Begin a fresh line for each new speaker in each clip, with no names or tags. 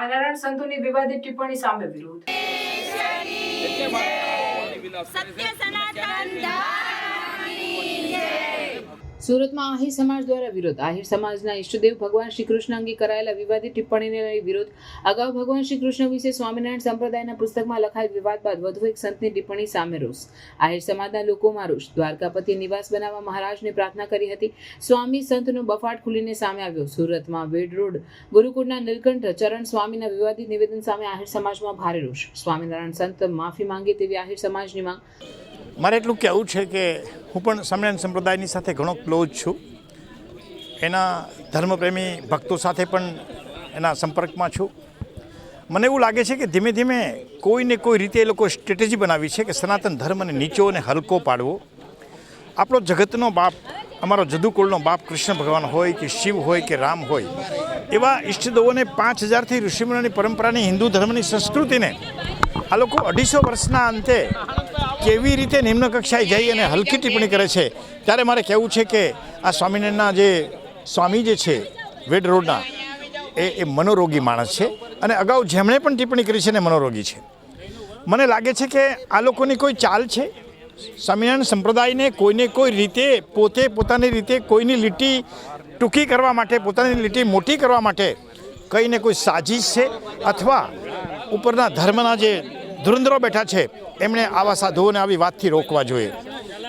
સ્વામિનારાયણ સંતોની વિવાદિત ટિપ્પણી સામે વિરોધ। સુરતમાં આહિર સમાજ દ્વારા વિરોધ। આહિર સમાજના ઈષ્ટદેવ ભગવાન શ્રી કૃષ્ણ અંગે કરાયેલા વિવાદિત ટિપ્પણીને લઈ વિરોધ। અગાઉ ભગવાન શ્રી કૃષ્ણ વિશે સ્વામિનારાયણ સંપ્રદાયના પુસ્તકમાં લખાયેલ વિવાદ બાદ વધુ એક સંતની ટિપ્પણી સામે રોષ। આહિર સમાજના લોકોમાં રોષ। દ્વારકાપતિ નિવાસ બનાવવા મહારાજને પ્રાર્થના કરી હતી। સ્વામી સંતનો બફાટ ખુલીને સામે આવ્યો। સુરતમાં વેડ રોડ ગુરુકુળના નીલકંઠ ચરણ સ્વામીના વિવાદિત નિવેદન સામે આહિર સમાજમાં ભારે રોષ। સ્વામિનારાયણ સંત માફી માંગે તેવી આહિર સમાજની માંગ।
મારે એટલું કહેવું છે કે હું પણ સ્વામિનારાયણ સંપ્રદાયની સાથે ઘણો ક્લોઝ છું। એના ધર્મપ્રેમી ભક્તો સાથે પણ એના સંપર્કમાં છું। મને એવું લાગે છે કે ધીમે ધીમે કોઈને કોઈ રીતે એ લોકો સ્ટ્રેટેજી બનાવી છે કે સનાતન ધર્મને નીચો અને હલકો પાડવો। આપણો જગતનો બાપ, અમારો જદુકુળનો બાપ કૃષ્ણ ભગવાન હોય કે શિવ હોય કે રામ હોય, એવા ઈષ્ટદેવોને 5000થી ઋષિમુનિની પરંપરાની હિન્દુ ધર્મની સંસ્કૃતિને આ લોકો 250 વર્ષના અંતે કેવી રીતે નિમ્ન કક્ષાએ જઈ અને હલકી ટિપ્પણી કરે છે। ત્યારે મારે કહેવું છે કે આ સ્વામિનારાયણના જે સ્વામી જે છે વેડ રોડના એ મનોરોગી માણસ છે અને અગાઉ જેમણે પણ ટિપ્પણી કરી છે ને મનોરોગી છે। મને લાગે છે કે આ લોકોની કોઈ ચાલ છે। સ્વામિનારાયણ સંપ્રદાયને કોઈને કોઈ રીતે પોતે પોતાની રીતે કોઈની લીટી ટૂંકી કરવા માટે, પોતાની લીટી મોટી કરવા માટે કંઈ ને કોઈ સાજિશ છે, અથવા ઉપરના ધર્મના જે ધુરંધરો બેઠા છે એમણે આવા સાધુઓને આવી વાતથી રોકવા જોઈએ।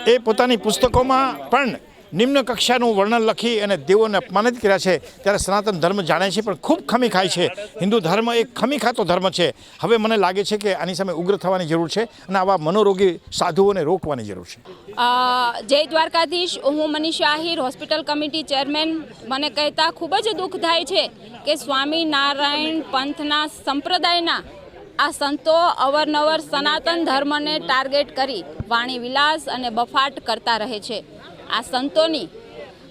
એ પોતાની પુસ્તકોમાં પણ નિમ્ન કક્ષાનું વર્ણન લખી અને દેવોને અપમાનિત કર્યા છે। ત્યારે સનાતન ધર્મ જાણે છે પણ ખૂબ ખમી ખાય છે। હિન્દુ ધર્મ એક ખમી ખાતો ધર્મ છે। હવે મને લાગે છે કે આની સામે ઉગ્ર થવાની જરૂર છે અને આવા મનોરોગી સાધુઓને રોકવાની જરૂર છે।
જય દ્વારકાધીશ। હું Manisha Ahir, hospital committee chairman. મને કહેતા ખૂબ જ દુઃખ થાય છે કે સ્વામિનારાયણ પંથના સંપ્રદાયના આ સંતો અવારનવાર સનાતન ધર્મને ટાર્ગેટ કરી વાણી વિલાસ અને બફાટ કરતા રહે છે। આ સંતોની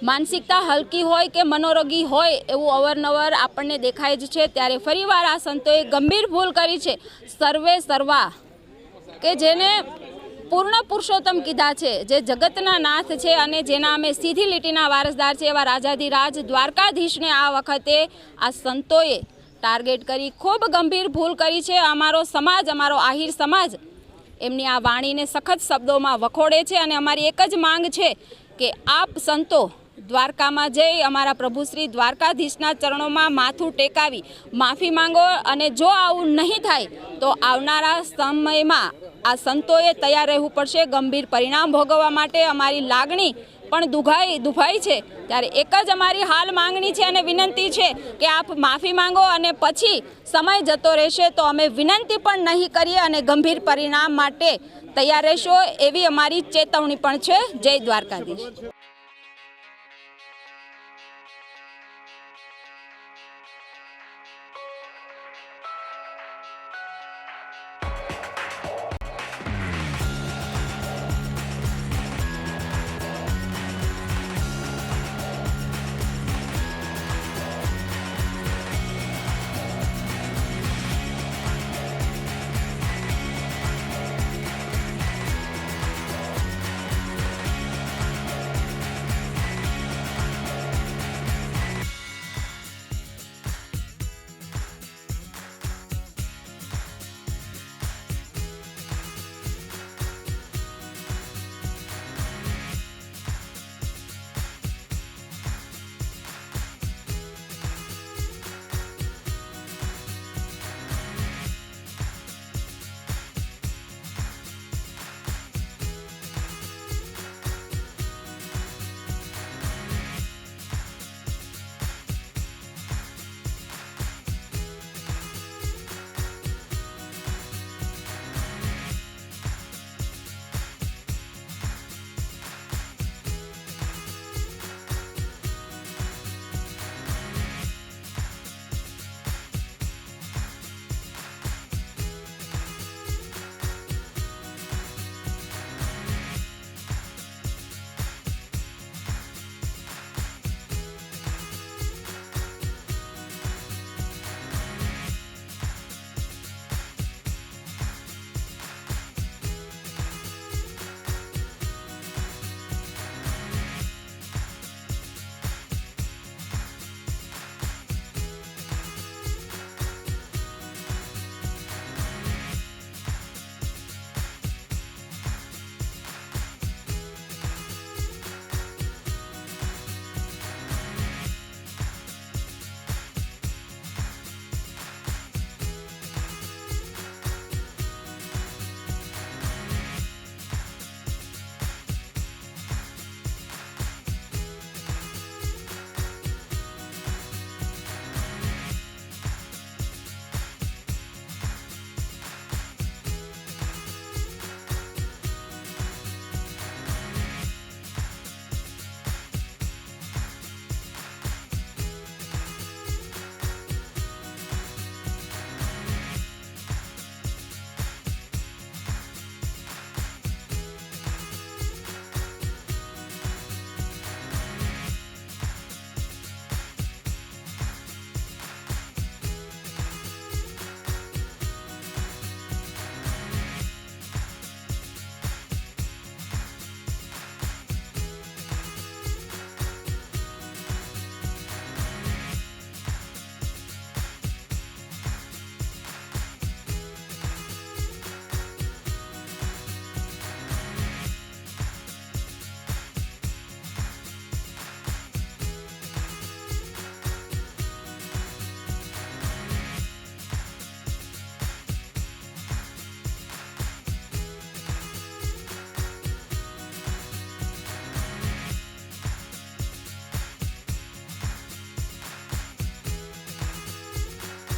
માનસિકતા હલકી હોય કે મનોરોગી હોય એવું અવારનવાર આપણને દેખાય જ છે। ત્યારે ફરીવાર આ સંતોએ ગંભીર ભૂલ કરી છે। સર્વે સર્વા કે જેને પૂર્ણ પુરુષોત્તમ કીધા છે, જે જગતના નાથ છે અને જેના અમે સીધી લીટીના વારસદાર છે, એવા રાજાધિરાજ દ્વારકાધીશને આ વખતે આ સંતોએ ટાર્ગેટ કરી ખૂબ ગંભીર ભૂલ કરી છે। અમારો સમાજ, અમારો આહિર સમાજ એમની આ વાણીને સખત શબ્દોમાં વખોડે છે અને અમારી એક જ માંગ છે કે આપ સંતો દ્વારકામાં જઈ અમારા પ્રભુ શ્રી દ્વારકાધીશના ચરણોમાં માથું ટેકાવી માફી માંગો। અને જો આવું નહીં થાય તો આવનારા સમયમાં આ સંતોએ તૈયાર રહેવું પડશે ગંભીર પરિણામ ભોગવવા માટે। અમારી લાગણી પણ દુભાઈ છે। ત્યારે એક જ અમારી હાલ માંગણી છે અને વિનંતી છે કે આપ માફી માંગો અને પછી સમય જતો રહેશે તો અમે વિનંતી પણ નહીં કરીએ અને ગંભીર પરિણામ માટે તૈયાર રહેશો, એવી અમારી ચેતવણી પણ છે। જય દ્વારકાધીશ।